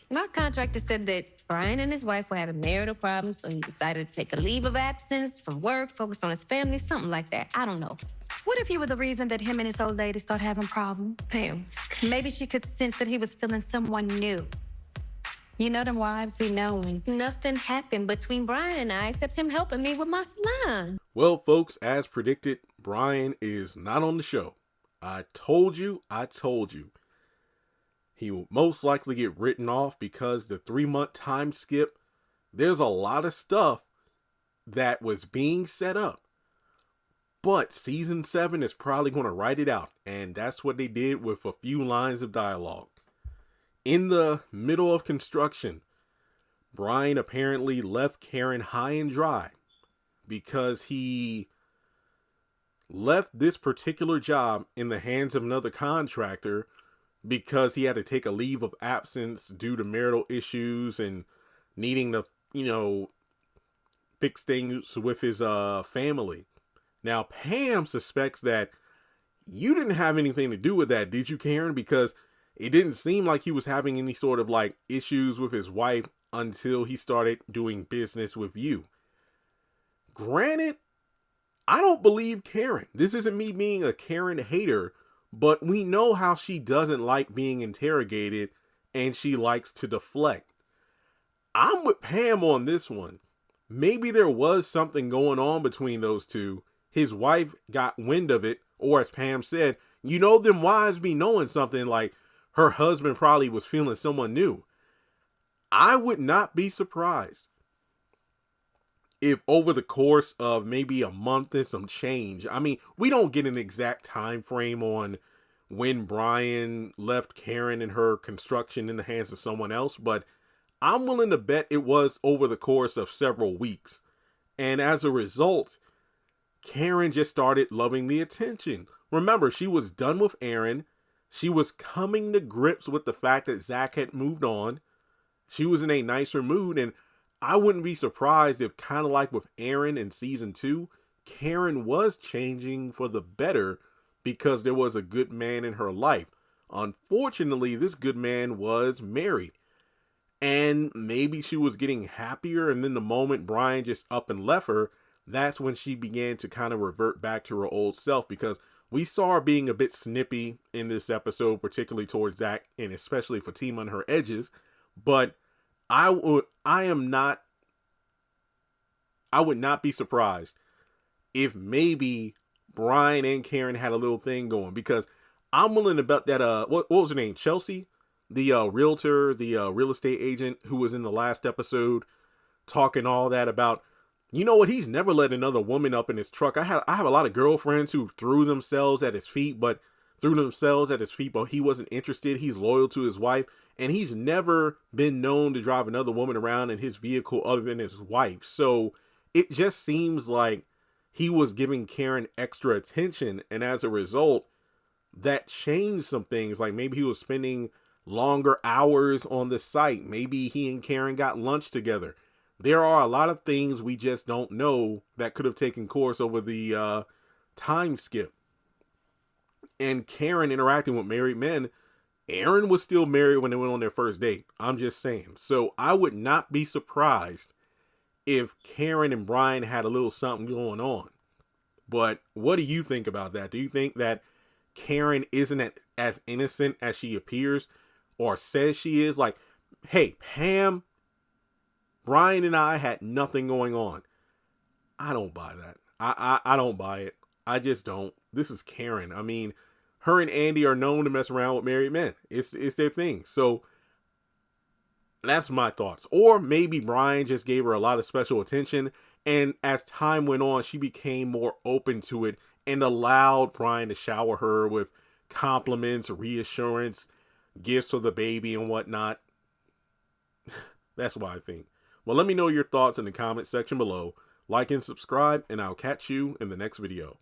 My contractor said that Brian and his wife were having marital problems, so he decided to take a leave of absence from work, focus on his family, something like that. I don't know. What if you were the reason that him and his old lady start having problems? Pam. Maybe she could sense that he was feeling someone new. You know them wives be knowing. Nothing happened between Brian and I except him helping me with my salon. Well, folks, as predicted, Brian is not on the show. I told you. He will most likely get written off because the 3-month time skip, there's a lot of stuff that was being set up. But season 7 is probably going to write it out. And that's what they did with a few lines of dialogue. In the middle of construction, Brian apparently left Karen high and dry because he left this particular job in the hands of another contractor because he had to take a leave of absence due to marital issues and needing to, fix things with his family. Now, Pam suspects that you didn't have anything to do with that, did you, Karen? Because it didn't seem like he was having any sort of issues with his wife until he started doing business with you. Granted, I don't believe Karen. This isn't me being a Karen hater, but we know how she doesn't like being interrogated and she likes to deflect. I'm with Pam on this one. Maybe there was something going on between those two. His wife got wind of it, or as Pam said, them wives be knowing something, like her husband probably was feeling someone new. I would not be surprised if over the course of maybe a month and some change, we don't get an exact time frame on when Brian left Karen and her construction in the hands of someone else, but I'm willing to bet it was over the course of several weeks. And as a result, Karen just started loving the attention. Remember, she was done with Aaron. She was coming to grips with the fact that Zach had moved on. She was in a nicer mood, and I wouldn't be surprised if, kind of like with Aaron in season 2, Karen was changing for the better because there was a good man in her life. Unfortunately, this good man was married. And maybe she was getting happier, and then the moment Brian just up and left her, that's when she began to kind of revert back to her old self, because we saw her being a bit snippy in this episode, particularly towards Zach and especially Fatima on her edges. But I would not be surprised if maybe Brian and Karen had a little thing going, because I'm willing to bet that what was her name, Chelsea, the realtor, the real estate agent who was in the last episode, talking all that about, he's never let another woman up in his truck. I have a lot of girlfriends who threw themselves at his feet, but he wasn't interested. He's loyal to his wife, and he's never been known to drive another woman around in his vehicle other than his wife. So it just seems like he was giving Karen extra attention, and as a result, that changed some things. Like maybe he was spending longer hours on the site. Maybe he and Karen got lunch together. There are a lot of things we just don't know that could have taken course over the time skip. And Karen interacting with married men, Aaron was still married when they went on their first date. I'm just saying. So I would not be surprised if Karen and Brian had a little something going on. But what do you think about that? Do you think that Karen isn't as innocent as she appears or says she is? Like, hey, Pam, Brian and I had nothing going on. I don't buy that. I don't buy it. I just don't. This is Karen. Her and Andy are known to mess around with married men. It's their thing. So that's my thoughts. Or maybe Brian just gave her a lot of special attention, and as time went on, she became more open to it and allowed Brian to shower her with compliments, reassurance, gifts for the baby and whatnot. That's what I think. Well, let me know your thoughts in the comment section below. Like and subscribe, and I'll catch you in the next video.